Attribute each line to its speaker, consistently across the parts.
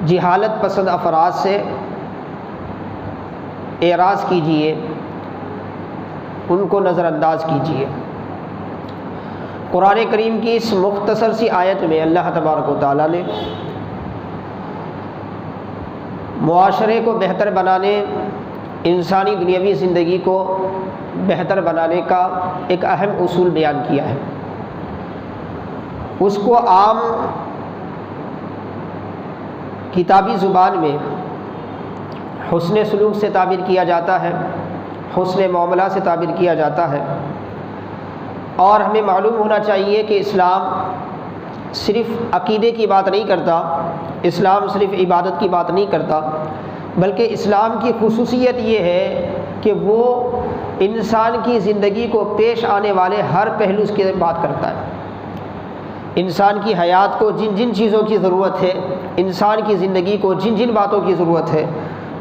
Speaker 1: جہالت پسند افراد سے اعراض کیجیے، ان کو نظر انداز کیجیے۔ قرآن کریم کی اس مختصر سی آیت میں اللہ تبارک و تعالیٰ نے معاشرے کو بہتر بنانے، انسانی دنیاوی زندگی کو بہتر بنانے کا ایک اہم اصول بیان کیا ہے۔ اس کو عام کتابی زبان میں حسن سلوک سے تعبیر کیا جاتا ہے، حسن معاملہ سے تعبیر کیا جاتا ہے۔ اور ہمیں معلوم ہونا چاہیے کہ اسلام صرف عقیدے کی بات نہیں کرتا، اسلام صرف عبادت کی بات نہیں کرتا، بلکہ اسلام کی خصوصیت یہ ہے کہ وہ انسان کی زندگی کو پیش آنے والے ہر پہلو کی بات کرتا ہے۔ انسان کی حیات کو جن جن چیزوں کی ضرورت ہے، انسان کی زندگی کو جن جن باتوں کی ضرورت ہے،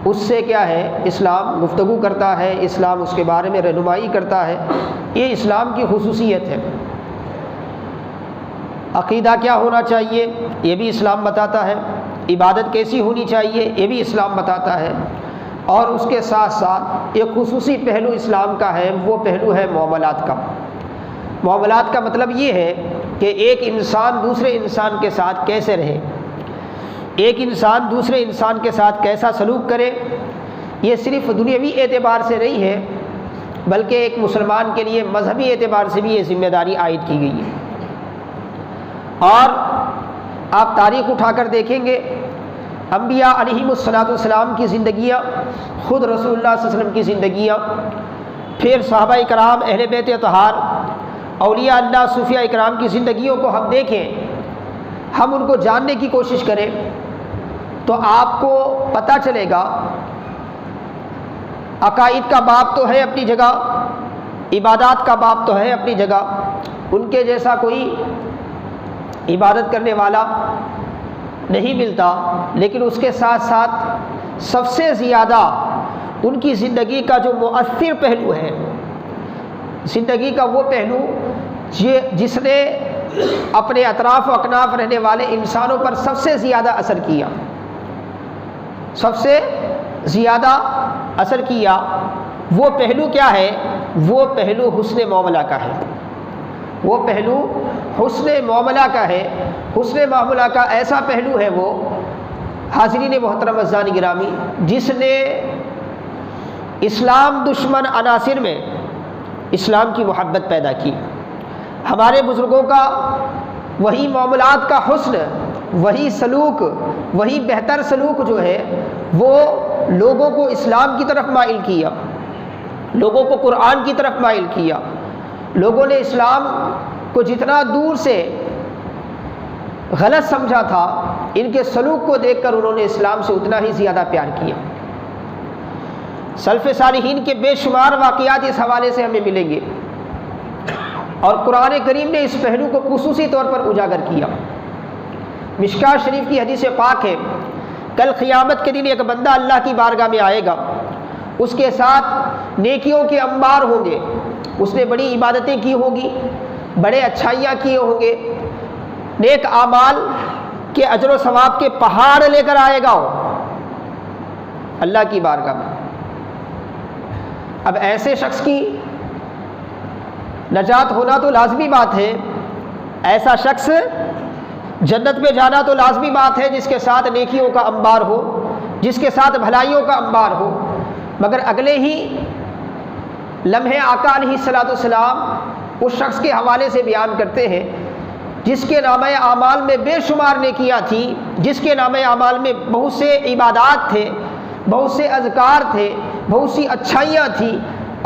Speaker 1: اس سے کیا ہے اسلام گفتگو کرتا ہے، اسلام اس کے بارے میں رہنمائی کرتا ہے۔ یہ اسلام کی خصوصیت ہے۔ عقیدہ کیا ہونا چاہیے یہ بھی اسلام بتاتا ہے، عبادت کیسی ہونی چاہیے یہ بھی اسلام بتاتا ہے، اور اس کے ساتھ ساتھ ایک خصوصی پہلو اسلام کا ہے، وہ پہلو ہے معاملات کا۔ معاملات کا مطلب یہ ہے کہ ایک انسان دوسرے انسان کے ساتھ کیسے رہے، ایک انسان دوسرے انسان کے ساتھ کیسا سلوک کرے۔ یہ صرف دنیاوی اعتبار سے نہیں ہے، بلکہ ایک مسلمان کے لیے مذہبی اعتبار سے بھی یہ ذمہ داری عائد کی گئی ہے۔ اور آپ تاریخ اٹھا کر دیکھیں گے، انبیاء علیہم الصلوۃ کی زندگیاں، خود رسول اللہ صلی اللہ علیہ وسلم کی زندگیاں، پھر صحابہ کرام، اہل بیت اطہار، اولیاء اللہ، صوفیاء کرام کی زندگیوں کو ہم دیکھیں، ہم ان کو جاننے کی کوشش کریں تو آپ کو پتہ چلے گا عقائد کا باب تو ہے اپنی جگہ، عبادات کا باب تو ہے اپنی جگہ، ان کے جیسا کوئی عبادت کرنے والا نہیں ملتا، لیکن اس کے ساتھ ساتھ سب سے زیادہ ان کی زندگی کا جو مؤثر پہلو ہے، زندگی کا وہ پہلو جس نے اپنے اطراف و اکناف رہنے والے انسانوں پر سب سے زیادہ اثر کیا، سب سے زیادہ اثر کیا، وہ پہلو کیا ہے؟ وہ پہلو حسن معاملہ کا ہے، وہ پہلو حسن معاملہ کا ہے۔ حسن معاملہ کا ایسا پہلو ہے وہ، حاضرین محترم عزیزان گرامی، جس نے اسلام دشمن عناصر میں اسلام کی محبت پیدا کی۔ ہمارے بزرگوں کا وہی معاملات کا حسن، وہی سلوک، وہی بہتر سلوک جو ہے وہ لوگوں کو اسلام کی طرف مائل کیا، لوگوں کو قرآن کی طرف مائل کیا۔ لوگوں نے اسلام کو جتنا دور سے غلط سمجھا تھا، ان کے سلوک کو دیکھ کر انہوں نے اسلام سے اتنا ہی زیادہ پیار کیا۔ سلف صالحین کے بے شمار واقعات اس حوالے سے ہمیں ملیں گے، اور قرآن کریم نے اس پہلو کو خصوصی طور پر اجاگر کیا۔ مشکوٰۃ شریف کی حدیث پاک ہے، کل قیامت کے دن ایک بندہ اللہ کی بارگاہ میں آئے گا، اس کے ساتھ نیکیوں کے انبار ہوں گے، اس نے بڑی عبادتیں کی ہوں گی، بڑے اچھائیاں کیے ہوں گے، نیک اعمال کے اجر و ثواب کے پہاڑ لے کر آئے گا وہ اللہ کی بارگاہ میں۔ اب ایسے شخص کی نجات ہونا تو لازمی بات ہے، ایسا شخص جنت میں جانا تو لازمی بات ہے جس کے ساتھ نیکیوں کا انبار ہو، جس کے ساتھ بھلائیوں کا انبار ہو۔ مگر اگلے ہی لمحے آقا علیہ الصلوۃ والسلام اس شخص کے حوالے سے بیان کرتے ہیں جس کے نامہ اعمال میں بے شمار نیکیاں تھیں، جس کے نامہ اعمال میں بہت سے عبادات تھے، بہت سے اذکار تھے، بہت سی اچھائیاں تھیں،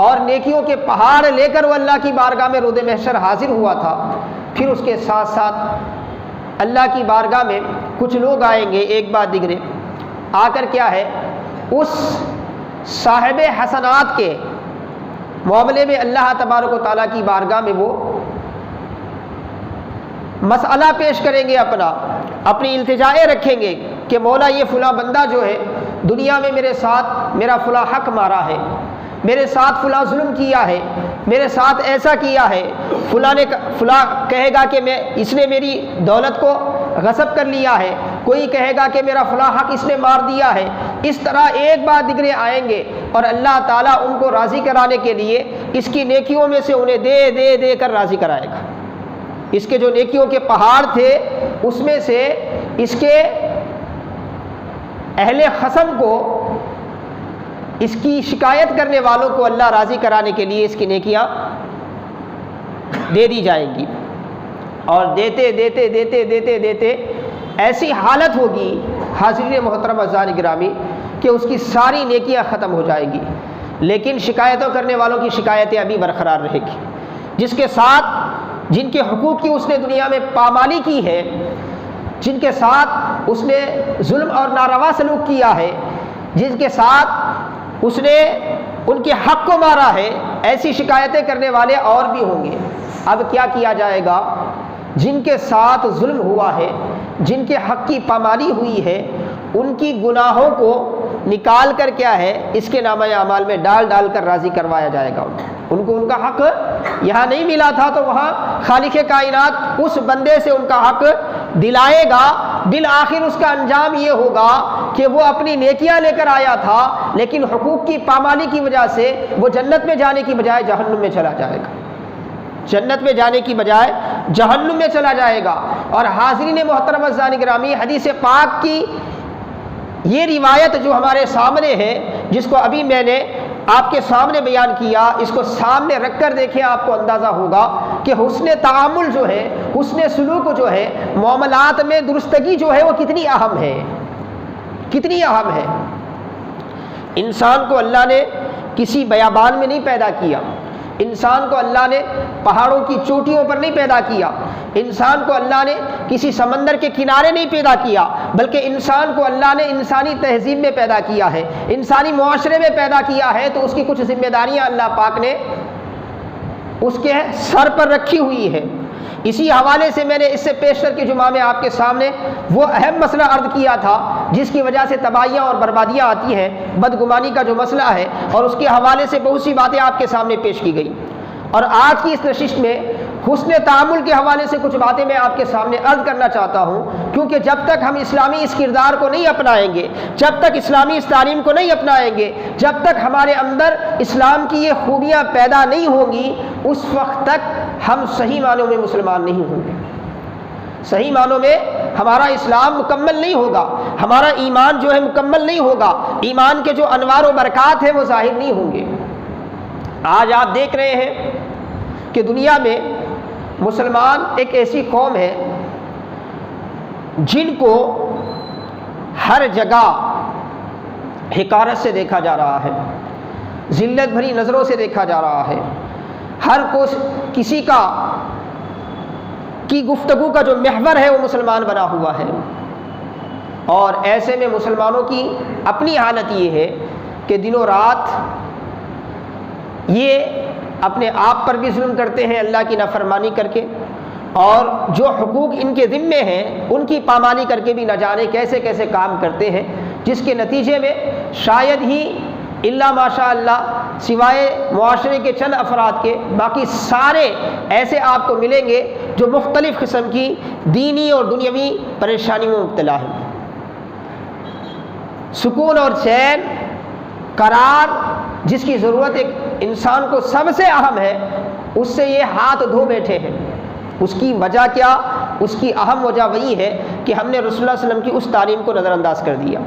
Speaker 1: اور نیکیوں کے پہاڑ لے کر وہ اللہ کی بارگاہ میں روز محشر حاضر ہوا تھا۔ پھر اس کے ساتھ ساتھ اللہ کی بارگاہ میں کچھ لوگ آئیں گے ایک بعد دیگرے، آ کر کیا ہے اس صاحب حسنات کے معاملے میں اللہ تبارک و تعالیٰ کی بارگاہ میں وہ مسئلہ پیش کریں گے، اپنی التجائیں رکھیں گے کہ مولا یہ فلاں بندہ جو ہے دنیا میں میرے ساتھ میرا فلاں حق مارا ہے، میرے ساتھ فلاں ظلم کیا ہے، میرے ساتھ ایسا کیا ہے، فلاں کہے گا کہ اس نے میری دولت کو غصب کر لیا ہے، کوئی کہے گا کہ میرا فلاں حق اس نے مار دیا ہے. اس طرح ایک بعد دیگرے آئیں گے اور اللہ تعالیٰ ان کو راضی کرانے کے لیے اس کی نیکیوں میں سے انہیں دے دے دے کر راضی کرائے گا. اس کے جو نیکیوں کے پہاڑ تھے اس میں سے اس کے اہل خصم کو، اس کی شکایت کرنے والوں کو اللہ راضی کرانے کے لیے اس کی نیکیاں دے دی جائیں گی. اور دیتے دیتے دیتے دیتے دیتے ایسی حالت ہوگی حاضرین محترم اعزائے گرامی کہ اس کی ساری نیکیاں ختم ہو جائیں گی، لیکن شکایتوں کرنے والوں کی شکایتیں ابھی برقرار رہے گی. جس کے ساتھ جن کے حقوق کی اس نے دنیا میں پامالی کی ہے، جن کے ساتھ اس نے ظلم اور ناروا سلوک کیا ہے، جن کے ساتھ اس نے ان کے حق کو مارا ہے، ایسی شکایتیں کرنے والے اور بھی ہوں گے. اب کیا کیا جائے گا؟ جن کے ساتھ ظلم ہوا ہے، جن کے حق کی پامالی ہوئی ہے، ان کی گناہوں کو نکال کر کیا ہے اس کے نامہ اعمال میں ڈال ڈال کر راضی کروایا جائے گا. ان کو ان کا حق یہاں نہیں ملا تھا تو وہاں خالق کائنات اس بندے سے ان کا حق دلائے گا. بالآخر اس کا انجام یہ ہوگا کہ وہ اپنی نیکیاں لے کر آیا تھا، لیکن حقوق کی پامالی کی وجہ سے وہ جنت میں جانے کی بجائے جہنم میں چلا جائے گا. جنت میں جانے کی بجائے جہنم میں چلا جائے گا. اور حاضرین محترم اعزائے گرامی، حدیث پاک کی یہ روایت جو ہمارے سامنے ہے، جس کو ابھی میں نے آپ کے سامنے بیان کیا، اس کو سامنے رکھ کر دیکھیں، آپ کو اندازہ ہوگا کہ حسن تعامل جو ہے، حسن سلوک جو ہے، معاملات میں درستگی جو ہے وہ کتنی اہم ہے، کتنی اہم ہے. انسان کو اللہ نے کسی بیابان میں نہیں پیدا کیا، انسان کو اللہ نے پہاڑوں کی چوٹیوں پر نہیں پیدا کیا، انسان کو اللہ نے کسی سمندر کے کنارے نہیں پیدا کیا، بلکہ انسان کو اللہ نے انسانی تہذیب میں پیدا کیا ہے، انسانی معاشرے میں پیدا کیا ہے. تو اس کی کچھ ذمہ داریاں اللہ پاک نے اس کے سر پر رکھی ہوئی ہے. اسی حوالے سے میں نے اس سے پیشتر کے جمعہ میں آپ کے سامنے وہ اہم مسئلہ عرض کیا تھا جس کی وجہ سے تباہیاں اور بربادیاں آتی ہیں، بدگمانی کا جو مسئلہ ہے، اور اس کے حوالے سے بہت سی باتیں آپ کے سامنے پیش کی گئی. اور آج کی اس نشست میں حسن تعامل کے حوالے سے کچھ باتیں میں آپ کے سامنے عرض کرنا چاہتا ہوں، کیونکہ جب تک ہم اسلامی اس کردار کو نہیں اپنائیں گے، جب تک اسلامی اس تعلیم کو نہیں اپنائیں گے، جب تک ہمارے اندر اسلام کی یہ خوبیاں پیدا نہیں ہوں گی، اس وقت تک ہم صحیح معنوں میں مسلمان نہیں ہوں گے. صحیح معنوں میں ہمارا اسلام مکمل نہیں ہوگا، ہمارا ایمان جو ہے مکمل نہیں ہوگا، ایمان کے جو انوار و برکات ہیں وہ ظاہر نہیں ہوں گے. آج آپ دیکھ رہے ہیں کہ دنیا میں مسلمان ایک ایسی قوم ہے جن کو ہر جگہ حقارت سے دیکھا جا رہا ہے، ذلت بھری نظروں سے دیکھا جا رہا ہے. ہر کسی کی گفتگو کا جو محور ہے وہ مسلمان بنا ہوا ہے. اور ایسے میں مسلمانوں کی اپنی حالت یہ ہے کہ دنوں رات یہ اپنے آپ پر بھی ظلم کرتے ہیں اللہ کی نافرمانی کر کے، اور جو حقوق ان کے ذمے ہیں ان کی پامالی کر کے بھی نہ جانے کیسے کیسے کام کرتے ہیں، جس کے نتیجے میں شاید ہی الا ماشاء اللہ سوائے معاشرے کے چند افراد کے باقی سارے ایسے آپ کو ملیں گے جو مختلف قسم کی دینی اور دنیاوی پریشانیوں میں مبتلا ہیں. سکون اور چین، قرار جس کی ضرورت ایک انسان کو سب سے اہم ہے، اس سے یہ ہاتھ دھو بیٹھے ہیں. اس کی وجہ کیا؟ اس کی اہم وجہ وہی ہے کہ ہم نے رسول اللہ صلی اللہ علیہ وسلم کی اس تعلیم کو نظر انداز کر دیا.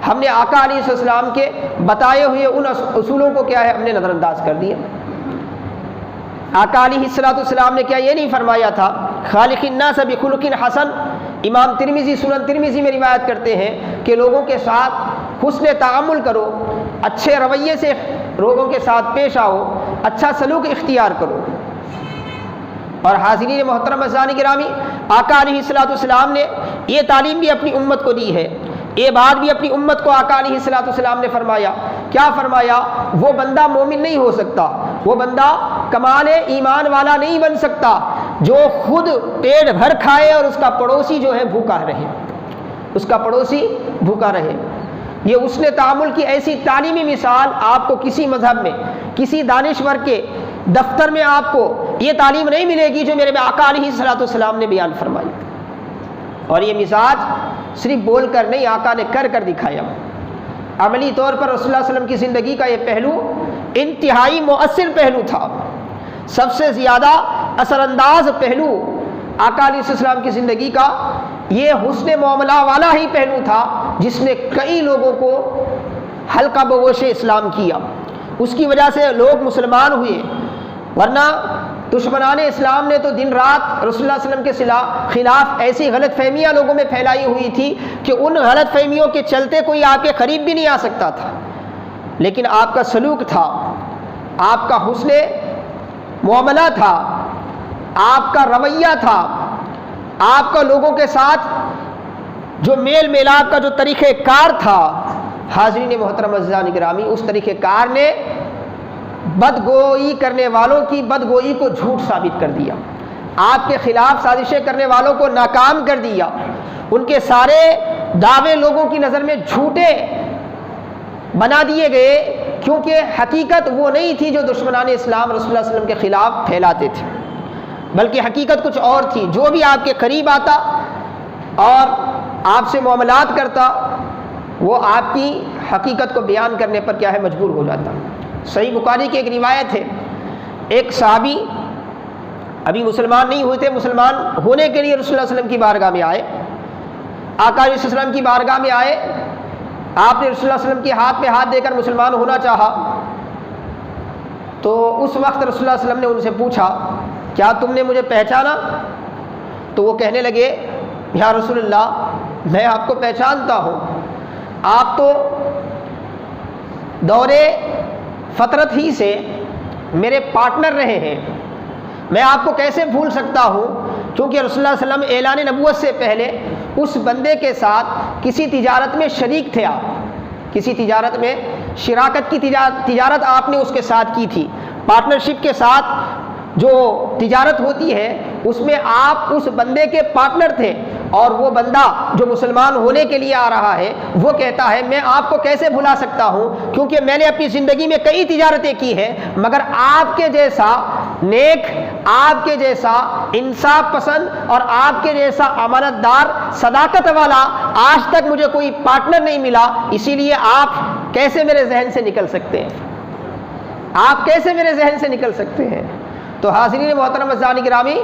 Speaker 1: ہم نے آقا علیہ السلام کے بتائے ہوئے ان اصولوں کو کیا ہے ہم نے نظر انداز کر دیا. آقا علیہ السلام نے کیا یہ نہیں فرمایا تھا خالق الناس بخلق حسن؟ امام ترمذی سنن ترمذی میں روایت کرتے ہیں کہ لوگوں کے ساتھ حسن تعامل کرو، اچھے رویے سے لوگوں کے ساتھ پیش آؤ، اچھا سلوک اختیار کرو. اور حاضرین محترم اعزائے گرامی، آقا علیہ السلام نے یہ تعلیم بھی اپنی امت کو دی ہے، یہ بات بھی اپنی امت کو آقا علیہ السلام نے فرمایا. کیا فرمایا؟ وہ بندہ مومن نہیں ہو سکتا، وہ بندہ کمال ایمان والا نہیں بن سکتا جو خود پیٹ بھر کھائے اور اس کا پڑوسی جو ہے بھوکا رہے، اس کا پڑوسی بھوکا رہے. یہ حسن تعامل کی ایسی تعلیمی مثال آپ کو کسی مذہب میں، کسی دانشور کے دفتر میں آپ کو یہ تعلیم نہیں ملے گی جو میرے آقا علیہ السلام نے بیان فرمائی. اور یہ مزاج صرف بول کر نہیں، آقا نے کر کر دکھایا۔ عملی طور پر رسول اللہ صلی اللہ علیہ وسلم کی زندگی کا یہ پہلو انتہائی مؤثر پہلو تھا، سب سے زیادہ اثر انداز پہلو آقا علیہ السلام کی زندگی کا یہ حسن معاملہ والا ہی پہلو تھا جس نے کئی لوگوں کو حلقہ بگوش اسلام کیا، اس کی وجہ سے لوگ مسلمان ہوئے، ورنہ دشمنان اسلام نے تو دن رات رسول اللہ صلی اللہ علیہ وسلم کے خلاف ایسی غلط فہمیاں لوگوں میں پھیلائی ہوئی تھی کہ ان غلط فہمیوں کے چلتے کوئی آپ کے قریب بھی نہیں آ سکتا تھا، لیکن آپ کا سلوک تھا، آپ کا حسن معاملہ تھا، آپ کا رویہ تھا، آپ کا لوگوں کے ساتھ جو میل میلاپ کا جو طریقہ کار تھا، حاضرین محترم عزیزان گرامی، اس طریقہ کار نے بدگوئی کرنے والوں کی بدگوئی کو جھوٹ ثابت کر دیا، آپ کے خلاف سازشیں کرنے والوں کو ناکام کر دیا، ان کے سارے دعوے لوگوں کی نظر میں جھوٹے بنا دیے گئے، کیونکہ حقیقت وہ نہیں تھی جو دشمنان اسلام رسول اللہ صلی اللہ علیہ وسلم کے خلاف پھیلاتے تھے، بلکہ حقیقت کچھ اور تھی۔ جو بھی آپ کے قریب آتا اور آپ سے معاملات کرتا وہ آپ کی حقیقت کو بیان کرنے پر کیا ہے مجبور ہو جاتا۔ صحیح بخاری کی ایک روایت ہے، ایک صحابی ابھی مسلمان نہیں ہوئے تھے، مسلمان ہونے کے لیے رسول اللہ صلی اللہ علیہ وسلم کی بارگاہ میں آئے، آقا علیہ السلام کی بارگاہ میں آئے، آپ نے رسول اللہ علیہ وسلم کے ہاتھ پہ ہاتھ دے کر مسلمان ہونا چاہا، تو اس وقت رسول اللہ علیہ وسلم نے ان سے پوچھا کیا تم نے مجھے پہچانا؟ تو وہ کہنے لگے یا رسول اللہ میں آپ کو پہچانتا ہوں، آپ تو دور فطرت ہی سے میرے پارٹنر رہے ہیں، میں آپ کو کیسے بھول سکتا ہوں، کیونکہ رسول اللہ صلی اللہ علیہ وسلم اعلان نبوت سے پہلے اس بندے کے ساتھ کسی تجارت میں شریک تھے، آپ کسی تجارت میں شراکت کی تجارت آپ نے اس کے ساتھ کی تھی، پارٹنرشپ کے ساتھ جو تجارت ہوتی ہے اس میں آپ اس بندے کے پارٹنر تھے، اور وہ بندہ جو مسلمان ہونے کے لیے آ رہا ہے وہ کہتا ہے میں آپ کو کیسے بھلا سکتا ہوں، کیونکہ میں نے اپنی زندگی میں کئی تجارتیں کی ہیں، مگر آپ کے جیسا نیک، آپ کے جیسا انصاف پسند اور آپ کے جیسا امانت دار صداقت والا آج تک مجھے کوئی پارٹنر نہیں ملا، اسی لیے آپ کیسے میرے ذہن سے نکل سکتے ہیں، آپ کیسے میرے ذہن سے نکل سکتے ہیں۔ تو حاضرین محترم عزیزان گرامی،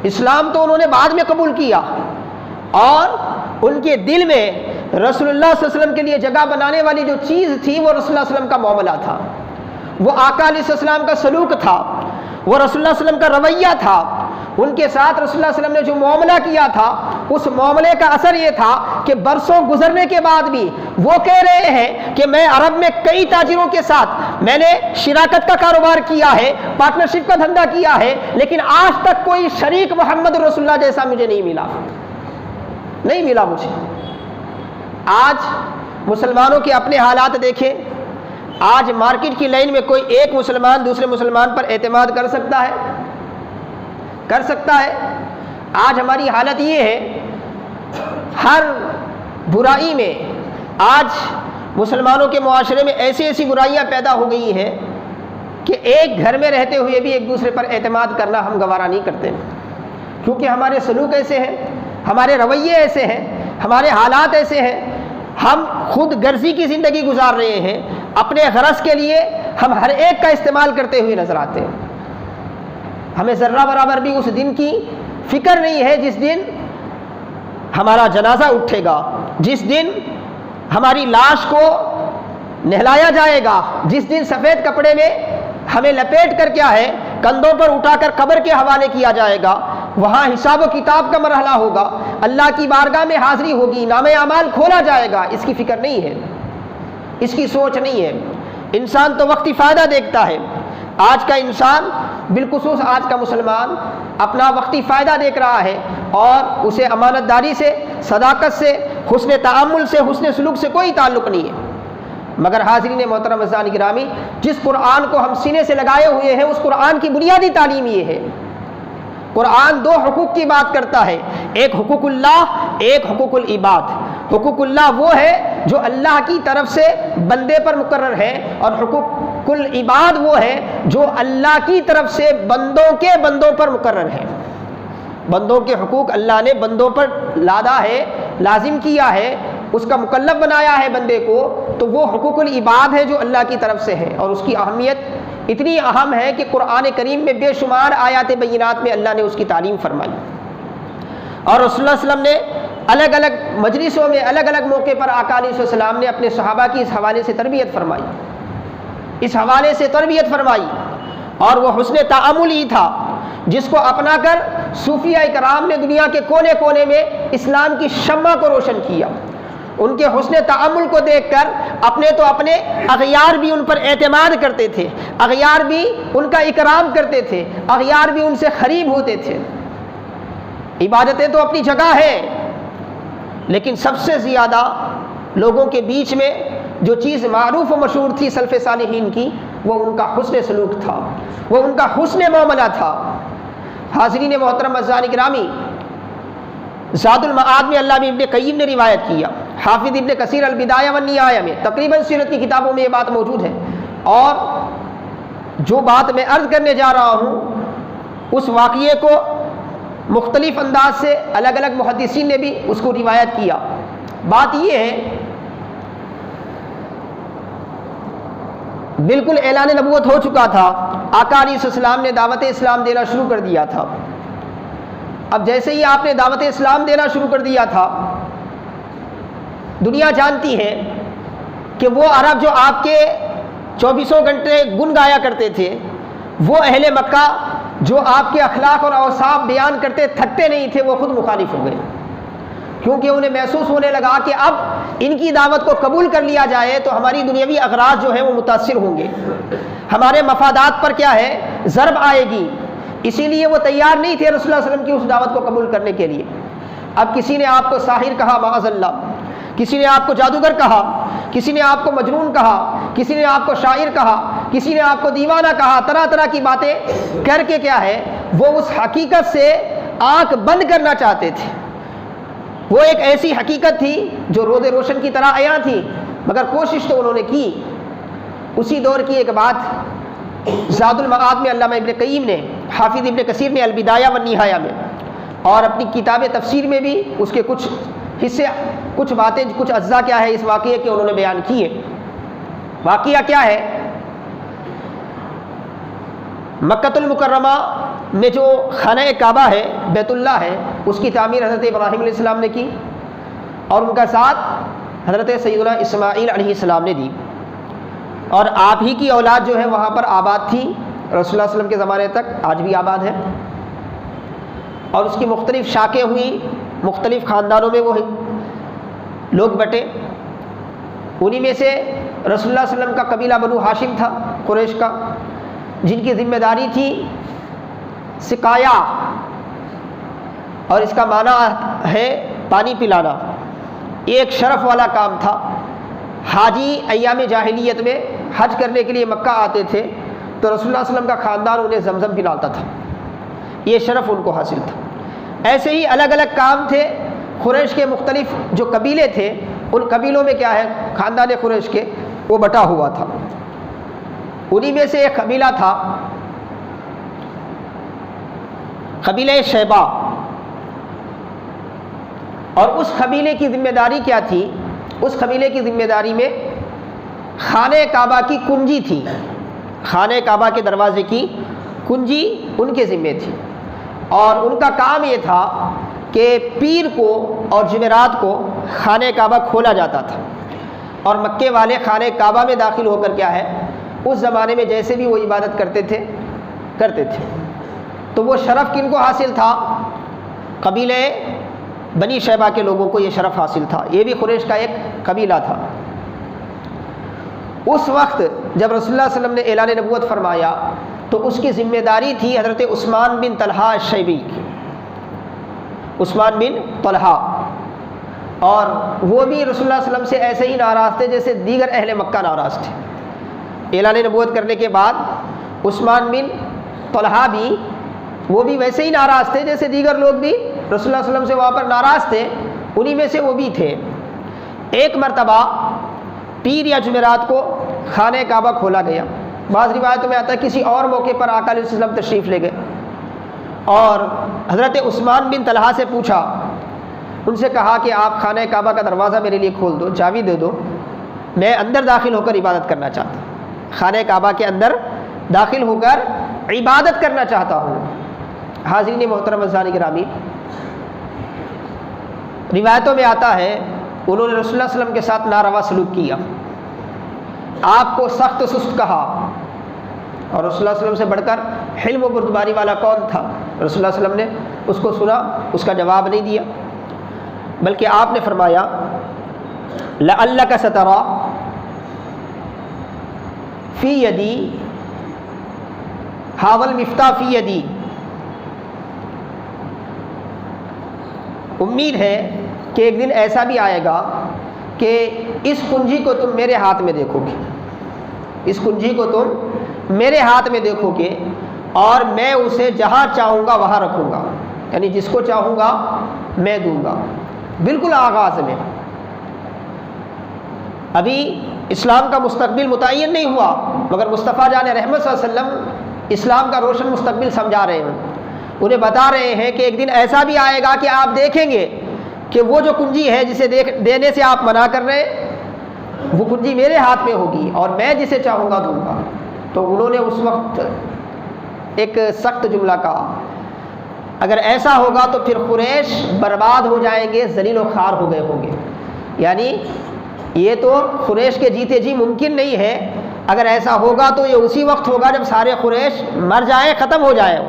Speaker 1: اسلام تو انہوں نے بعد میں قبول کیا، اور ان کے دل میں رسول اللہ صلی اللہ علیہ وسلم کے لیے جگہ بنانے والی جو چیز تھی وہ رسول اللہ صلی اللہ علیہ وسلم کا معاملہ تھا، وہ آقا علیہ السلام کا سلوک تھا، وہ رسول اللہ صلی اللہ علیہ وسلم کا رویہ تھا، ان کے ساتھ رسول اللہ صلی اللہ علیہ وسلم نے جو معاملہ کیا تھا اس معاملے کا اثر یہ تھا کہ برسوں گزرنے کے بعد بھی وہ کہہ رہے ہیں کہ میں عرب میں کئی تاجروں کے ساتھ میں نے شراکت کا کاروبار کیا ہے، پارٹنرشپ کا دھندا کیا ہے، لیکن آج تک کوئی شریک محمد رسول اللہ جیسا مجھے نہیں ملا مجھے۔ آج مسلمانوں کے اپنے حالات دیکھیں، آج مارکیٹ کی لائن میں کوئی ایک مسلمان دوسرے مسلمان پر اعتماد کر سکتا ہے؟ آج ہماری حالت یہ ہے، ہر برائی میں آج مسلمانوں کے معاشرے میں ایسی برائیاں پیدا ہو گئی ہیں کہ ایک گھر میں رہتے ہوئے بھی ایک دوسرے پر اعتماد کرنا ہم گوارا نہیں کرتے، کیونکہ ہمارے سلوک ایسے ہیں، ہمارے رویے ایسے ہیں، ہمارے حالات ایسے ہیں، ہم خود غرضی کی زندگی گزار رہے ہیں، اپنے غرض کے لیے ہم ہر ایک کا استعمال کرتے ہوئے نظر آتے ہیں، ہمیں ذرہ برابر بھی اس دن کی فکر نہیں ہے جس دن ہمارا جنازہ اٹھے گا، جس دن ہماری لاش کو نہلایا جائے گا، جس دن سفید کپڑے میں ہمیں لپیٹ کر کیا ہے کندھوں پر اٹھا کر قبر کے حوالے کیا جائے گا، وہاں حساب و کتاب کا مرحلہ ہوگا، اللہ کی بارگاہ میں حاضری ہوگی، نامہ اعمال کھولا جائے گا، اس کی فکر نہیں ہے، اس کی سوچ نہیں ہے۔ انسان تو وقتی فائدہ دیکھتا ہے، آج کا انسان بالخصوص آج کا مسلمان اپنا وقتی فائدہ دیکھ رہا ہے، اور اسے امانت داری سے، صداقت سے، حسن تعامل سے، حسن سلوک سے کوئی تعلق نہیں ہے۔ مگر حاضرین محترم عزیزان گرامی، جس قرآن کو ہم سینے سے لگائے ہوئے ہیں اس قرآن کی بنیادی تعلیم یہ ہے، قرآن دو حقوق کی بات کرتا ہے، ایک حقوق اللہ، ایک حقوق العباد۔ حقوق اللہ وہ ہے جو اللہ کی طرف سے بندے پر مقرر ہے، اور حقوق العباد وہ ہے جو اللہ کی طرف سے بندوں پر مقرر ہے۔ بندوں کے حقوق اللہ نے بندوں پر لادا ہے، لازم کیا ہے، اس کا مکلف بنایا ہے بندے کو، تو وہ حقوق العباد ہے جو اللہ کی طرف سے ہے، اور اس کی اہمیت اتنی اہم ہے کہ قرآن کریم میں بے شمار آیات بینات میں اللہ نے اس کی تعلیم فرمائی، اور رسول اللہ صلی اللہ علیہ وسلم نے الگ الگ مجلسوں میں الگ الگ موقع پر آقا علیہ السلام نے اپنے صحابہ کی اس حوالے سے تربیت فرمائی، اس حوالے سے تربیت فرمائی، اور وہ حسن تعامل ہی تھا جس کو اپنا کر صوفیہ کرام نے دنیا کے کونے کونے میں اسلام کی شمع کو روشن کیا۔ ان کے حسن تعامل کو دیکھ کر اپنے اغیار بھی ان پر اعتماد کرتے تھے، اغیار بھی ان کا اکرام کرتے تھے، اغیار بھی ان سے قریب ہوتے تھے۔ عبادتیں تو اپنی جگہ ہیں، لیکن سب سے زیادہ لوگوں کے بیچ میں جو چیز معروف و مشہور تھی سلف صالحین کی، وہ ان کا حسن سلوک تھا، وہ ان کا حسن معاملہ تھا۔ حاضرین محترم اعزائے گرامی، زاد المعاد میں علامہ ابن قیم نے روایت کیا، حافظ ابن کثیر البدایہ والنہایہ میں، تقریباً سیرت کی کتابوں میں یہ بات موجود ہے، اور جو بات میں عرض کرنے جا رہا ہوں اس واقعے کو مختلف انداز سے الگ الگ محدثین نے بھی اس کو روایت کیا۔ بات یہ ہے، بالکل اعلان نبوت ہو چکا تھا، آقا علیہ السلام نے دعوت اسلام دینا شروع کر دیا تھا۔ اب جیسے ہی آپ نے دعوت اسلام دینا شروع کر دیا تھا، دنیا جانتی ہے کہ وہ عرب جو آپ کے 24 گھنٹے گن گایا کرتے تھے، وہ اہل مکہ جو آپ کے اخلاق اور اوصاف بیان کرتے تھکتے نہیں تھے، وہ خود مخالف ہو گئے، کیونکہ انہیں محسوس ہونے لگا کہ اب ان کی دعوت کو قبول کر لیا جائے تو ہماری دنیاوی اغراض جو ہیں وہ متاثر ہوں گے، ہمارے مفادات پر کیا ہے ضرب آئے گی، اسی لیے وہ تیار نہیں تھے رسول اللہ صلی اللہ علیہ وسلم کی اس دعوت کو قبول کرنے کے لیے۔ اب کسی نے آپ کو ساحر کہا معاذ اللہ، کسی نے آپ کو جادوگر کہا، کسی نے آپ کو مجنون کہا، کسی نے آپ کو شاعر کہا، کسی نے آپ کو دیوانہ کہا، طرح طرح کی باتیں کر کے کیا ہے وہ اس حقیقت سے آنکھ بند کرنا چاہتے تھے۔ وہ ایک ایسی حقیقت تھی جو رود روشن کی طرح عیاں تھی، مگر کوشش تو انہوں نے کی۔ اسی دور کی ایک بات زاد المعاد میں علامہ ابن قیم نے، حافظ ابن کثیر نے البدایہ والنہایہ میں، اور اپنی کتاب تفسیر میں بھی اس کے کچھ حصے، کچھ باتیں، کچھ اجزاء کیا ہے اس واقعے کے انہوں نے بیان کیے۔ واقعہ کیا ہے، مکۃ المکرمہ میں جو خانہ کعبہ ہے، بیت اللہ ہے، اس کی تعمیر حضرت ابراہیم علیہ السلام نے کی، اور ان کا ساتھ حضرت سیدنا اسماعیل علیہ السلام نے دی، اور آپ ہی کی اولاد جو ہے وہاں پر آباد تھی رسول اللہ صلی اللہ علیہ وسلم کے زمانے تک، آج بھی آباد ہے، اور اس کی مختلف شاخیں ہوئی، مختلف خاندانوں میں وہ لوگ بٹے۔ انہی میں سے رسول اللہ صلی اللہ علیہ وسلم کا قبیلہ بنو ہاشم تھا، قریش کا، جن کی ذمہ داری تھی سقایا، اور اس کا معنی ہے پانی پلانا۔ یہ ایک شرف والا کام تھا۔ حاجی ایام جاہلیت میں حج کرنے کے لیے مکہ آتے تھے تو رسول اللہ صلی اللہ علیہ وسلم کا خاندان انہیں زمزم پلاتا تھا، یہ شرف ان کو حاصل تھا۔ ایسے ہی الگ الگ کام تھے، قریش کے مختلف جو قبیلے تھے، ان قبیلوں میں کیا ہے خاندان قریش کے وہ بٹا ہوا تھا۔ انہی میں سے ایک قبیلہ تھا قبیلہ شیبہ، اور اس قبیلے کی ذمہ داری کیا تھی، اس قبیلے کی ذمہ داری میں خانہ کعبہ کی کنجی تھی، خانہ کعبہ کے دروازے کی کنجی ان کے ذمہ تھی، اور ان کا کام یہ تھا کہ پیر کو اور جمعرات کو خانہ کعبہ کھولا جاتا تھا، اور مکے والے خانہ کعبہ میں داخل ہو کر کیا ہے اس زمانے میں جیسے بھی وہ عبادت کرتے تھے۔ تو وہ شرف کن کو حاصل تھا، قبیلے بنی شیبہ کے لوگوں کو یہ شرف حاصل تھا، یہ بھی قریش کا ایک قبیلہ تھا۔ اس وقت جب رسول اللہ صلی اللہ علیہ وسلم نے اعلان نبوت فرمایا تو اس کی ذمہ داری تھی حضرت عثمان بن طلحہ الشیبی کی، عثمان بن طلحہ، اور وہ بھی رسول اللہ صلی اللہ علیہ وسلم سے ایسے ہی ناراض تھے جیسے دیگر اہل مکہ ناراض تھے۔ اعلان نبوت کرنے کے بعد عثمان بن طلحہ بھی وہ بھی ویسے ہی ناراض تھے جیسے دیگر لوگ بھی رسول اللہ صلی اللہ علیہ وسلم سے وہاں پر ناراض تھے، انہی میں سے وہ بھی تھے۔ ایک مرتبہ پیر یا جمعرات کو خانہ کعبہ کھولا گیا، بعض روایتوں میں آتا ہے کسی اور موقع پر آقا علیہ السلام تشریف لے گئے، اور حضرت عثمان بن طلحہ سے پوچھا ان سے کہا کہ آپ خانہ کعبہ کا دروازہ میرے لیے کھول دو، چابی دے دو، میں اندر داخل ہو کر عبادت کرنا چاہتا ہوں، خانہ کعبہ کے اندر داخل ہو کر عبادت کرنا چاہتا ہوں۔ حاضرین محترم عزیزان گرامی، روایتوں میں آتا ہے انہوں نے رسول اللہ صلی اللہ علیہ وسلم کے ساتھ ناروا سلوک کیا، آپ کو سخت سست کہا، اور رسول اللہ صلی اللہ علیہ وسلم سے بڑھ کر حلم و بردباری والا کون تھا؟ رسول اللہ صلی اللہ علیہ وسلم نے اس کو سنا، اس کا جواب نہیں دیا، بلکہ آپ نے فرمایا لعلک سترى فی یدی حاول مفتاح فی یدی، امید ہے کہ ایک دن ایسا بھی آئے گا کہ اس کنجی کو تم میرے ہاتھ میں دیکھو گے، اس کنجی کو تم میرے ہاتھ میں دیکھو گے، اور میں اسے جہاں چاہوں گا وہاں رکھوں گا، یعنی جس کو چاہوں گا میں دوں گا۔ بالکل آغاز میں، ابھی اسلام کا مستقبل متعین نہیں ہوا، مگر مصطفیٰ جان رحمت صلی اللہ علیہ وسلم اسلام کا روشن مستقبل سمجھا رہے ہیں، انہیں بتا رہے ہیں کہ ایک دن ایسا بھی آئے گا کہ آپ دیکھیں گے کہ وہ جو کنجی ہے جسے دینے سے آپ منع کر رہے ہیں، وہ کنجی میرے ہاتھ میں ہوگی اور میں جسے چاہوں گا دوں گا۔ تو انہوں نے اس وقت ایک سخت جملہ کہا، اگر ایسا ہوگا تو پھر قریش برباد ہو جائیں گے، ذلیل و خوار ہو گئے ہوں گے، یعنی یہ تو قریش کے جیتے جی ممکن نہیں ہے، اگر ایسا ہوگا تو یہ اسی وقت ہوگا جب سارے قریش مر جائیں، ختم ہو جائیں۔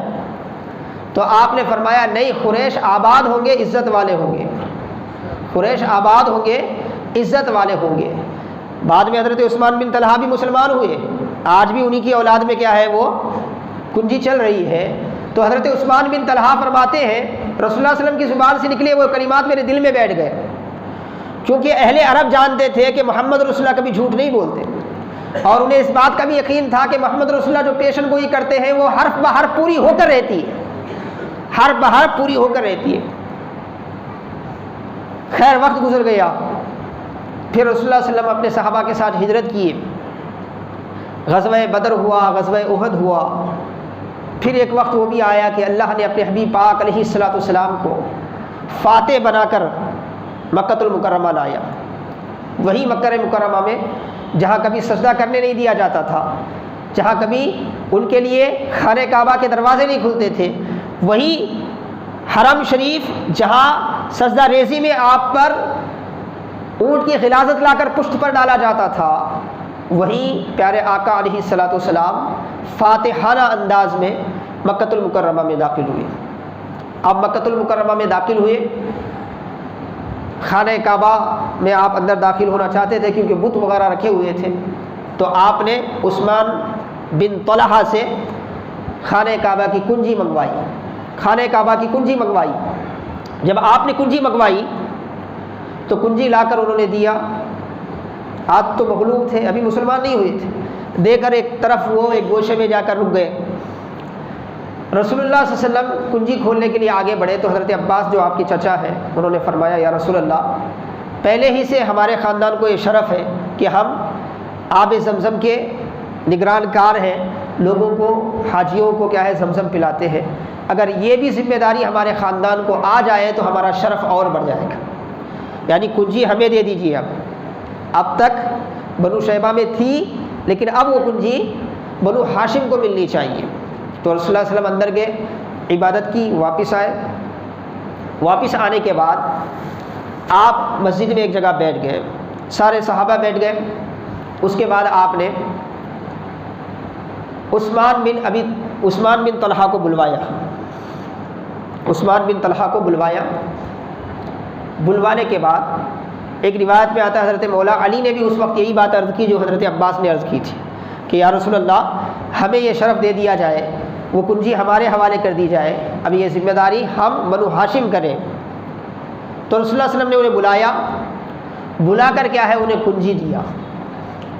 Speaker 1: تو آپ نے فرمایا نہیں، قریش آباد ہوں گے، عزت والے ہوں گے، قریش آباد ہوں گے، عزت والے ہوں گے۔ بعد میں حضرت عثمان بن طلحہ بھی مسلمان ہوئے، آج بھی انہی کی اولاد میں کیا ہے، وہ کنجی چل رہی ہے۔ تو حضرت عثمان بن طلحہ فرماتے ہیں رسول اللہ صلی اللہ علیہ وسلم کی زبان سے نکلے وہ کلمات میرے دل میں بیٹھ گئے، کیونکہ اہل عرب جانتے تھے کہ محمد رسول اللہ کبھی جھوٹ نہیں بولتے، اور انہیں اس بات کا بھی یقین تھا کہ محمد رسول اللہ جو پیشن گوئی کرتے ہیں وہ حرف بحرف پوری ہو کر رہتی ہے، حرف بحرف پوری ہو کر رہتی ہے۔ خیر وقت گزر گیا، پھر رسول اللہ صلی اللہ علیہ وسلم اپنے صحابہ کے ساتھ ہجرت کیے، غزوہ بدر ہوا، غزوہ احد ہوا، پھر ایک وقت وہ بھی آیا کہ اللہ نے اپنے حبیب پاک علیہ الصلوۃ والسلام کو فاتح بنا کر مکۃ المکرمہ لایا، وہی مکہ مکرمہ میں جہاں کبھی سجدہ کرنے نہیں دیا جاتا تھا، جہاں کبھی ان کے لیے خانہ کعبہ کے دروازے نہیں کھلتے تھے، وہی حرم شریف جہاں سجدہ ریزی میں آپ پر اونٹ کی غلاظت لا کر پشت پر ڈالا جاتا تھا، وہیں پیارے آقا علیہ الصلوۃ والسلام فاتحانہ انداز میں مکۃ المکرمہ میں داخل ہوئے۔ آپ مکۃ المکرمہ میں داخل ہوئے، خانہ کعبہ میں آپ اندر داخل ہونا چاہتے تھے کیونکہ بت وغیرہ رکھے ہوئے تھے، تو آپ نے عثمان بن طلحہ سے خانہ کعبہ کی کنجی منگوائی، خانہ کعبہ کی کنجی منگوائی۔ جب آپ نے کنجی منگوائی تو کنجی لا کر انہوں نے دیا، آپ تو مغلوب تھے، ابھی مسلمان نہیں ہوئے تھے، دے کر ایک طرف وہ ایک گوشے میں جا کر رک گئے۔ رسول اللہ صلی اللہ علیہ وسلم کنجی کھولنے کے لیے آگے بڑھے تو حضرت عباس جو آپ کے چچا ہیں انہوں نے فرمایا یا رسول اللہ، پہلے ہی سے ہمارے خاندان کو یہ شرف ہے کہ ہم آب زمزم کے نگران کار ہیں، لوگوں کو حاجیوں کو کیا ہے زمزم پلاتے ہیں، اگر یہ بھی ذمہ داری ہمارے خاندان کو آ جائے تو ہمارا شرف اور بڑھ جائے گا، یعنی کنجی ہمیں دے دیجیے۔ اب تک بنو شیبہ میں تھی لیکن اب وہ کنجی بنو ہاشم کو ملنی چاہیے۔ تو رسول اللہ صلی اللہ علیہ وسلم اندر گئے، عبادت کی، واپس آئے، واپس آنے کے بعد آپ مسجد میں ایک جگہ بیٹھ گئے، سارے صحابہ بیٹھ گئے، اس کے بعد آپ نے عثمان بن طلحہ کو بلوایا، عثمان بن طلحہ کو بلوایا۔ بلوانے کے بعد ایک روایت میں آتا ہے حضرت مولا علی نے بھی اس وقت یہی بات عرض کی جو حضرت عباس نے عرض کی تھی کہ یا رسول اللہ ہمیں یہ شرف دے دیا جائے، وہ کنجی ہمارے حوالے کر دی جائے، اب یہ ذمہ داری ہم بنو ہاشم کریں۔ تو رسول اللہ صلی اللہ علیہ وسلم نے انہیں بلایا، بلا کر کیا ہے انہیں کنجی دیا،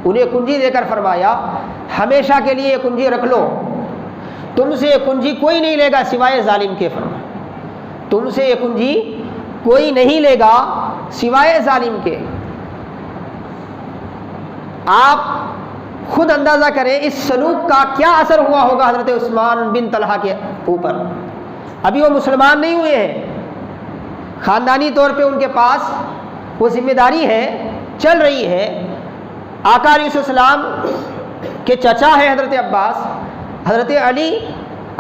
Speaker 1: انہیں کنجی دے کر فرمایا ہمیشہ کے لیے یہ کنجی رکھ لو، تم سے یہ کنجی کوئی نہیں لے گا سوائے ظالم کے، فرمایا تم سے یہ کنجی کوئی نہیں لے گا سوائے ظالم کے۔ آپ خود اندازہ کریں اس سلوک کا کیا اثر ہوا ہوگا حضرت عثمان بن طلحہ کے اوپر، ابھی وہ مسلمان نہیں ہوئے ہیں خاندانی طور پہ ان کے پاس وہ ذمہ داری ہے، چل رہی ہے۔ آقا علیہ السلام کے چچا ہے حضرت عباس، حضرت علی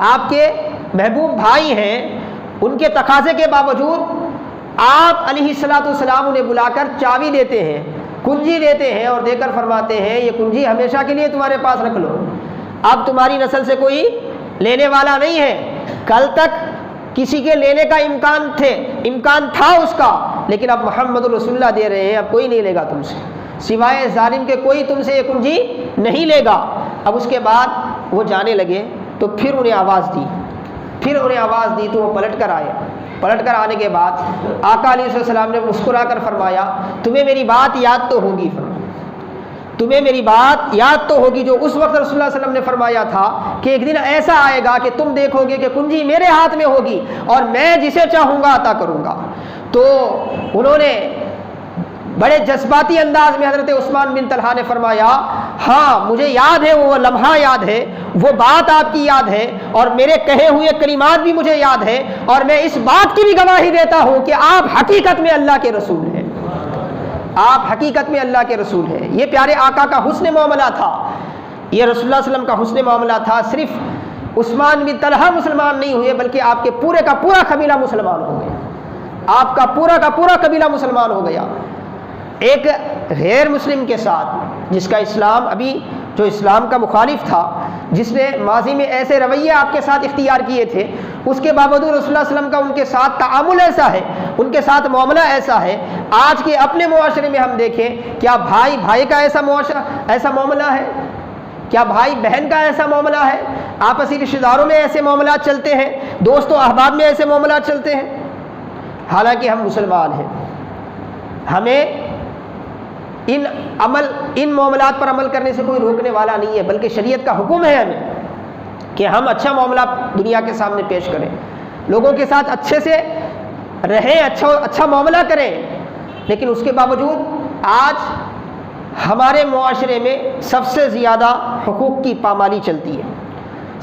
Speaker 1: آپ کے محبوب بھائی ہیں، ان کے تقاضے کے باوجود آپ علیہ السلام انہیں بلا کر چابی دیتے ہیں، کنجی دیتے ہیں اور دے کر فرماتے ہیں یہ کنجی ہمیشہ کے لیے تمہارے پاس رکھ لو، اب تمہاری نسل سے کوئی لینے والا نہیں ہے۔ کل تک کسی کے لینے کا امکان تھا اس کا، لیکن اب محمد رسول اللہ دے رہے ہیں، اب کوئی نہیں لے گا تم سے، سوائے ظالم کے کوئی تم سے یہ کنجی نہیں لے گا۔ اب اس کے بعد وہ جانے لگے تو پھر انہیں آواز دی تو وہ پلٹ کر آئے۔ پلٹ کر آنے کے بعد آقا علیہ السلام نے مسکرا کر فرمایا تمہیں میری بات یاد تو ہوگی، تمہیں میری بات یاد تو ہوگی جو اس وقت رسول اللہ صلی اللہ علیہ وسلم نے فرمایا تھا کہ ایک دن ایسا آئے گا کہ تم دیکھو گے کہ کنجی میرے ہاتھ میں ہوگی اور میں جسے چاہوں گا عطا کروں گا۔ تو انہوں نے بڑے جذباتی انداز میں حضرت عثمان بن طلحہ نے فرمایا ہاں مجھے یاد ہے، وہ لمحہ یاد ہے، وہ بات آپ کی یاد ہے اور میرے کہے ہوئے کلمات بھی مجھے یاد ہے، اور میں اس بات کی بھی گواہی دیتا ہوں کہ آپ حقیقت میں اللہ کے رسول ہیں، آپ حقیقت میں اللہ کے رسول ہیں۔ یہ پیارے آقا کا حسن معاملہ تھا، یہ رسول اللہ صلی اللہ علیہ وسلم کا حسن معاملہ تھا۔ صرف عثمان بن طلحہ مسلمان نہیں ہوئے بلکہ آپ کے پورے کا پورا قبیلہ مسلمان ہو گیا، آپ کا پورا قبیلہ مسلمان ہو گیا۔ ایک غیر مسلم کے ساتھ جس کا جو اسلام کا مخالف تھا، جس نے ماضی میں ایسے رویے آپ کے ساتھ اختیار کیے تھے، اس کے باوجود رسول اللہ صلی اللہ علیہ وسلم کا ان کے ساتھ تعامل ایسا ہے، ان کے ساتھ معاملہ ایسا ہے۔ آج کے اپنے معاشرے میں ہم دیکھیں کیا بھائی کا ایسا معاملہ ہے؟ کیا بھائی بہن کا ایسا معاملہ ہے؟ آپسی رشتہ داروں میں ایسے معاملات چلتے ہیں، دوست و احباب میں ایسے معاملات چلتے ہیں؟ حالانکہ ہم مسلمان ہیں، ہمیں ان معاملات پر عمل کرنے سے کوئی روکنے والا نہیں ہے، بلکہ شریعت کا حکم ہے ہمیں کہ ہم اچھا معاملہ دنیا کے سامنے پیش کریں، لوگوں کے ساتھ اچھے سے رہیں، اچھا معاملہ کریں۔ لیکن اس کے باوجود آج ہمارے معاشرے میں سب سے زیادہ حقوق کی پامالی چلتی ہے،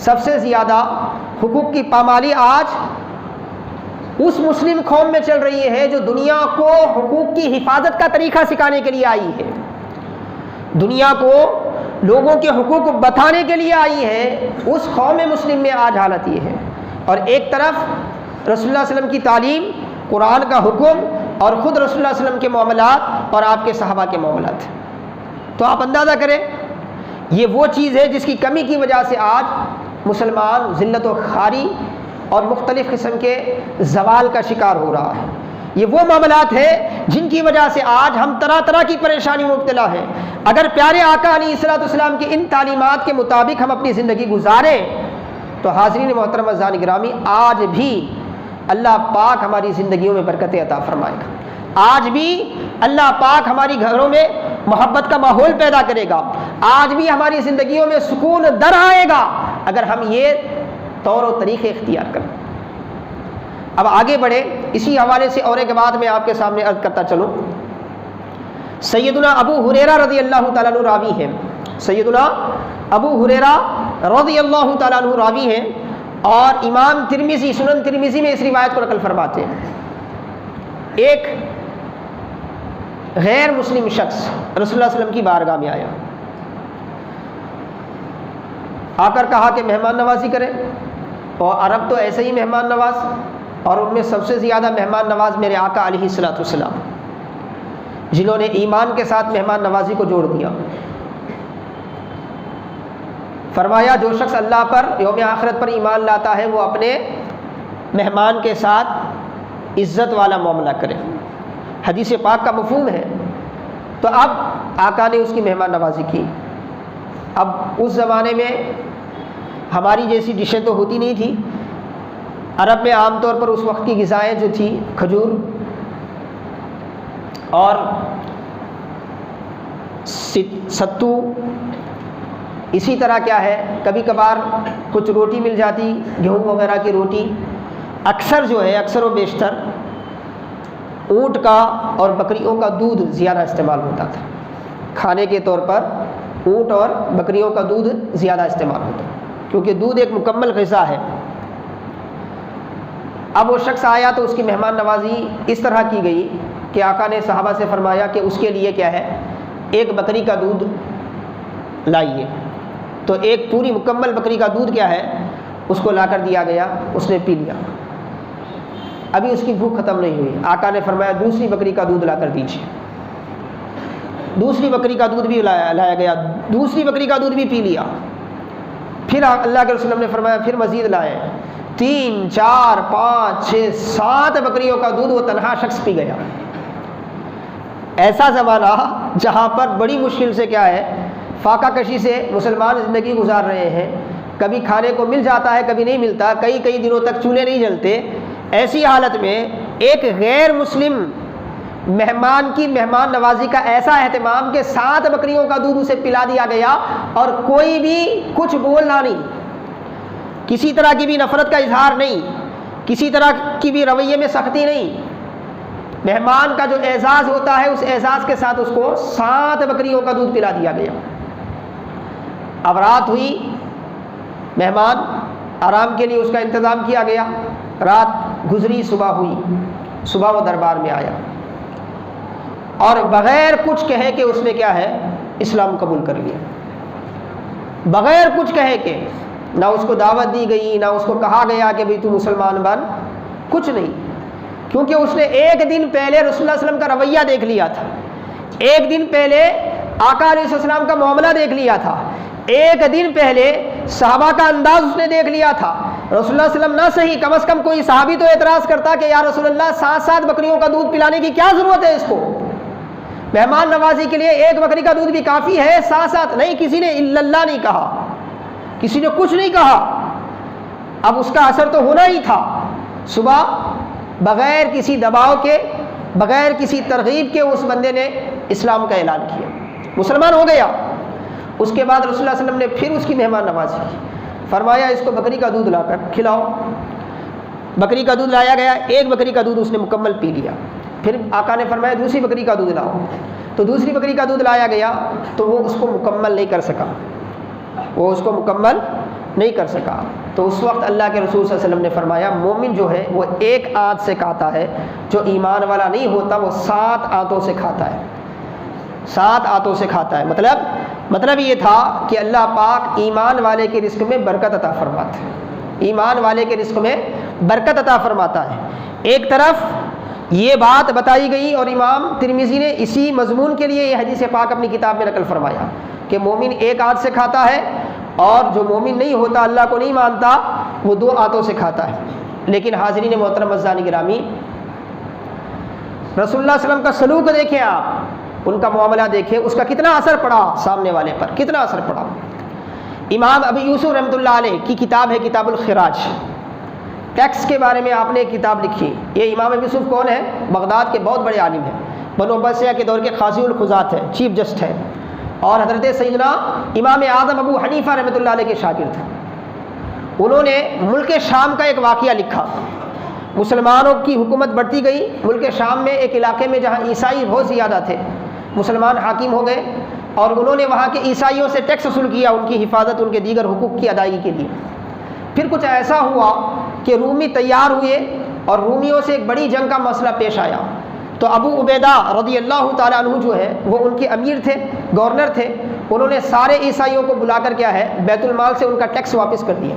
Speaker 1: سب سے زیادہ حقوق کی پامالی آج اس مسلم قوم میں چل رہی ہے جو دنیا کو حقوق کی حفاظت کا طریقہ سکھانے کے لیے آئی ہے، دنیا کو لوگوں کے حقوق بتانے کے لیے آئی ہے۔ اس قوم مسلم میں آج حالت یہ ہے، اور ایک طرف رسول اللہ صلی اللہ علیہ وسلم کی تعلیم، قرآن کا حکم اور خود رسول اللہ صلی اللہ علیہ وسلم کے معاملات اور آپ کے صحابہ کے معاملات، تو آپ اندازہ کریں یہ وہ چیز ہے جس کی کمی کی وجہ سے آج مسلمان ذلت و خواری اور مختلف قسم کے زوال کا شکار ہو رہا ہے۔ یہ وہ معاملات ہیں جن کی وجہ سے آج ہم طرح طرح کی پریشانی میں مبتلا ہیں۔ اگر پیارے آقا علیہ السلام کی ان تعلیمات کے مطابق ہم اپنی زندگی گزاریں تو حاضرین محترم اعزان گرامی، آج بھی اللہ پاک ہماری زندگیوں میں برکت عطا فرمائے گا، آج بھی اللہ پاک ہماری گھروں میں محبت کا ماحول پیدا کرے گا، آج بھی ہماری زندگیوں میں سکون در آئے گا اگر ہم یہ طور و طریقے اختیار کریں۔ اب آگے بڑھے، اسی حوالے سے اور ایک بات میں آپ کے سامنے عرض کرتا چلوں۔ سیدنا ابو ہریرہ رضی اللہ تعالیٰ عنہ راوی ہیں، سیدنا ابو ہریرہ رضی اللہ تعالیٰ عنہ راوی ہیں، اور امام ترمذی سنن ترمذی میں اس روایت کو نقل فرماتے ہیں۔ ایک غیر مسلم شخص رسول اللہ صلی اللہ علیہ وسلم کی بارگاہ میں آیا، آ کر کہا کہ مہمان نوازی کریں، اور عرب تو ایسے ہی مہمان نواز، اور ان میں سب سے زیادہ مہمان نواز میرے آقا علیہ السلام، جنہوں نے ایمان کے ساتھ مہمان نوازی کو جوڑ دیا۔ فرمایا جو شخص اللہ پر، یوم آخرت پر ایمان لاتا ہے وہ اپنے مہمان کے ساتھ عزت والا معاملہ کرے، حدیث پاک کا مفہوم ہے۔ تو اب آقا نے اس کی مہمان نوازی کی۔ اب اس زمانے میں ہماری جیسی ڈشیں تو ہوتی نہیں تھی، عرب میں عام طور پر اس وقت کی غذائیں جو تھی کھجور اور ستو، اسی طرح کیا ہے کبھی کبھار کچھ روٹی مل جاتی، گیہوں وغیرہ کی روٹی، اکثر جو ہے اکثر و بیشتر اونٹ کا اور بکریوں کا دودھ زیادہ استعمال ہوتا تھا، کھانے کے طور پر اونٹ اور بکریوں کا دودھ زیادہ استعمال ہوتا ہے، کیونکہ دودھ ایک مکمل غذا ہے۔ اب وہ شخص آیا تو اس کی مہمان نوازی اس طرح کی گئی کہ آقا نے صحابہ سے فرمایا کہ اس کے لیے کیا ہے، ایک بکری کا دودھ لائیے. تو ایک پوری مکمل بکری کا دودھ کیا ہے اس کو لا کر دیا گیا، اس نے پی لیا. ابھی اس کی بھوک ختم نہیں ہوئی، آقا نے فرمایا دوسری بکری کا دودھ لا کر دیجیے. دوسری بکری کا دودھ بھی لایا گیا، دوسری بکری کا دودھ بھی پی لیا. پھر اللہ کے رسول نے فرمایا پھر مزید لائے. 3 4 5 6 7 بکریوں کا دودھ وہ تنہا شخص پی گیا. ایسا زمانہ جہاں پر بڑی مشکل سے کیا ہے، فاقہ کشی سے مسلمان زندگی گزار رہے ہیں. کبھی کھانے کو مل جاتا ہے، کبھی نہیں ملتا، کئی دنوں تک چولہے نہیں جلتے. ایسی حالت میں ایک غیر مسلم مہمان کی مہمان نوازی کا ایسا اہتمام کہ 7 بکریوں کا دودھ اسے پلا دیا گیا اور کوئی بھی کچھ بولنا نہیں، کسی طرح کی بھی نفرت کا اظہار نہیں، کسی طرح کی بھی رویے میں سختی نہیں. مہمان کا جو اعزاز ہوتا ہے اس اعزاز کے ساتھ اس کو 7 بکریوں کا دودھ پلا دیا گیا. اب رات ہوئی، مہمان آرام کے لیے اس کا انتظام کیا گیا. رات گزری، صبح ہوئی، صبح وہ دربار میں آیا اور بغیر کچھ کہے کہ اس نے کیا ہے اسلام قبول کر لیا. بغیر کچھ کہے کہ، نہ اس کو دعوت دی گئی، نہ اس کو کہا گیا کہ بھئی تو مسلمان بن، کچھ نہیں. کیونکہ اس نے ایک دن پہلے رسول اللہ صلی اللہ علیہ وسلم کا رویہ دیکھ لیا تھا، ایک دن پہلے آقا علیہ السلام کا معاملہ دیکھ لیا تھا، ایک دن پہلے صحابہ کا انداز اس نے دیکھ لیا تھا. رسول اللہ صلی اللہ علیہ وسلم نہ صحیح، کم از کم کوئی صحابی تو اعتراض کرتا کہ یا رسول اللہ 7 بکریوں کا دودھ پلانے کی کیا ضرورت ہے اس کو، مہمان نوازی کے لیے ایک بکری کا دودھ بھی کافی ہے، 7 نہیں. کسی نے الا اللہ نہیں کہا، کسی نے کچھ نہیں کہا. اب اس کا اثر تو ہونا ہی تھا. صبح بغیر کسی دباؤ کے، بغیر کسی ترغیب کے اس بندے نے اسلام کا اعلان کیا، مسلمان ہو گیا. اس کے بعد رسول اللہ صلی اللہ علیہ وسلم نے پھر اس کی مہمان نوازی کی. فرمایا اس کو بکری کا دودھ لا کر کھلاؤ. بکری کا دودھ لایا گیا، ایک بکری کا دودھ اس نے مکمل پی لیا. پھر آقا نے فرمایا دوسری بکری کا دودھ لاؤ. تو دوسری بکری کا دودھ لایا گیا تو وہ اس کو مکمل نہیں کر سکا، وہ اس کو مکمل نہیں کر سکا. تو اس وقت اللہ کے رسول صلی اللہ علیہ وسلم نے فرمایا مومن جو ہے وہ ایک آنت سے کھاتا ہے، جو ایمان والا نہیں ہوتا وہ 7 آنتوں سے کھاتا ہے، 7 آنتوں سے کھاتا ہے. مطلب یہ تھا کہ اللہ پاک ایمان والے کے رزق میں برکت عطا فرماتا ہے، ایمان والے کے رزق میں برکت عطا فرماتا ہے. ایک طرف یہ بات بتائی گئی اور امام ترمذی نے اسی مضمون کے لیے یہ حدیث پاک اپنی کتاب میں نقل فرمایا کہ مومن ایک ہاتھ سے کھاتا ہے اور جو مومن نہیں ہوتا، اللہ کو نہیں مانتا، وہ 2 ہاتھوں سے کھاتا ہے. لیکن حاضرین محترم عزیزان گرامی، رسول اللہ صلی اللہ علیہ وسلم کا سلوک دیکھیں، آپ ان کا معاملہ دیکھیں، اس کا کتنا اثر پڑا سامنے والے پر، کتنا اثر پڑا. امام ابی یوسف رحمۃ اللہ علیہ کی کتاب ہے کتاب الخراج، ٹیکس کے بارے میں آپ نے ایک کتاب لکھی. یہ امام ابی یوسف کون ہے؟ بغداد کے بہت بڑے عالم ہیں، بنو عباسیہ کے دور کے قاضی القضات ہیں، چیف جسٹ ہیں، اور حضرت سیدنا امام اعظم ابو حنیفہ رحمۃ اللہ علیہ کے شاگرد ہیں. انہوں نے ملک شام کا ایک واقعہ لکھا. مسلمانوں کی حکومت بڑھتی گئی ملک شام میں، ایک علاقے میں جہاں عیسائی بہت زیادہ تھے، مسلمان حاکم ہو گئے اور انہوں نے وہاں کے عیسائیوں سے ٹیکس وصول کیا ان کی حفاظت، ان کے دیگر حقوق کی ادائیگی کے لیے. پھر کچھ ایسا ہوا کہ رومی تیار ہوئے اور رومیوں سے ایک بڑی جنگ کا مسئلہ پیش آیا. تو ابو عبیدہ رضی اللہ تعالیٰ عنہ جو ہے وہ ان کے امیر تھے، گورنر تھے. انہوں نے سارے عیسائیوں کو بلا کر کیا ہے بیت المال سے ان کا ٹیکس واپس کر دیا،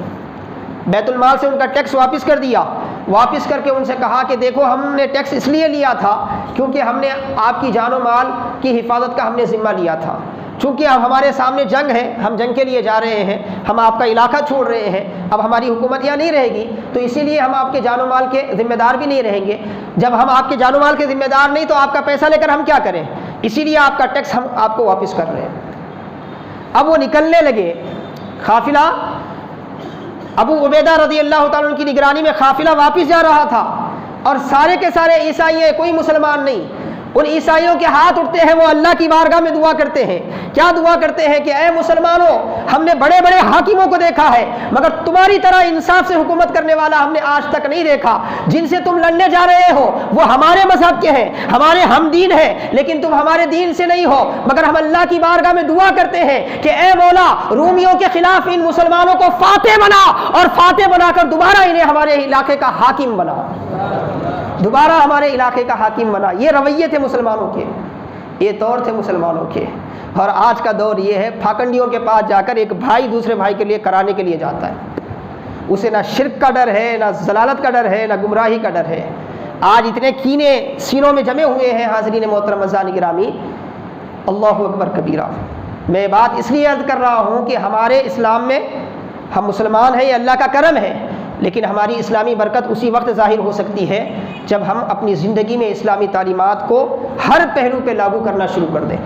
Speaker 1: بیت المال سے ان کا ٹیکس واپس کر دیا. واپس کر کے ان سے کہا کہ دیکھو ہم نے ٹیکس اس لیے لیا تھا کیونکہ ہم نے آپ کی جان و مال کی حفاظت کا ہم نے ذمہ لیا تھا. چونکہ اب ہمارے سامنے جنگ ہے، ہم جنگ کے لیے جا رہے ہیں، ہم آپ کا علاقہ چھوڑ رہے ہیں، اب ہماری حکومت یہاں نہیں رہے گی، تو اسی لیے ہم آپ کے جان و مال کے ذمہ دار بھی نہیں رہیں گے. جب ہم آپ کے جان و مال کے ذمہ دار نہیں تو آپ کا پیسہ لے کر ہم کیا کریں، اسی لیے آپ کا ٹیکس ہم آپ کو واپس کر رہے ہیں. اب وہ نکلنے لگے، قافلہ ابو عبیدہ رضی اللہ تعالیٰ عنہ کی نگرانی میں قافلہ واپس جا رہا تھا اور سارے کے سارے عیسائی ہیں، کوئی مسلمان نہیں. ان عیسائیوں کے ہاتھ اٹھتے ہیں، وہ اللہ کی بارگاہ میں دعا کرتے ہیں. کیا دعا کرتے ہیں کہ اے مسلمانوں، ہم نے بڑے بڑے حاکموں کو دیکھا ہے مگر تمہاری طرح انصاف سے حکومت کرنے والا ہم نے آج تک نہیں دیکھا. جن سے تم لڑنے جا رہے ہو وہ ہمارے مذہب کے ہیں، ہمارے ہم دین ہیں، لیکن تم ہمارے دین سے نہیں ہو. مگر ہم اللہ کی بارگاہ میں دعا کرتے ہیں کہ اے مولا، رومیوں کے خلاف ان مسلمانوں کو فاتح بنا اور فاتح بنا کر دوبارہ انہیں ہمارے علاقے کا حاکم بنا. دوبارہ ہمارے علاقے کا حاکم بنا۔ یہ رویے تھے مسلمانوں کے، یہ طور تھے مسلمانوں کے۔ اور آج کا دور یہ ہے، پھاکنڈیوں کے پاس جا کر ایک بھائی دوسرے بھائی کے لیے کرانے کے لیے جاتا ہے، اسے نہ شرک کا ڈر ہے، نہ ضلالت کا ڈر ہے، نہ گمراہی کا ڈر ہے۔ آج اتنے کینے سینوں میں جمے ہوئے ہیں حاضرین محترم عزیزان گرامی، اللہ اکبر کبیرہ۔ میں بات اس لیے عرض کر رہا ہوں کہ ہمارے اسلام میں ہم مسلمان ہیں، یہ اللہ کا کرم ہے، لیکن ہماری اسلامی برکت اسی وقت ظاہر ہو سکتی ہے جب ہم اپنی زندگی میں اسلامی تعلیمات کو ہر پہلو پہ لاگو کرنا شروع کر دیں۔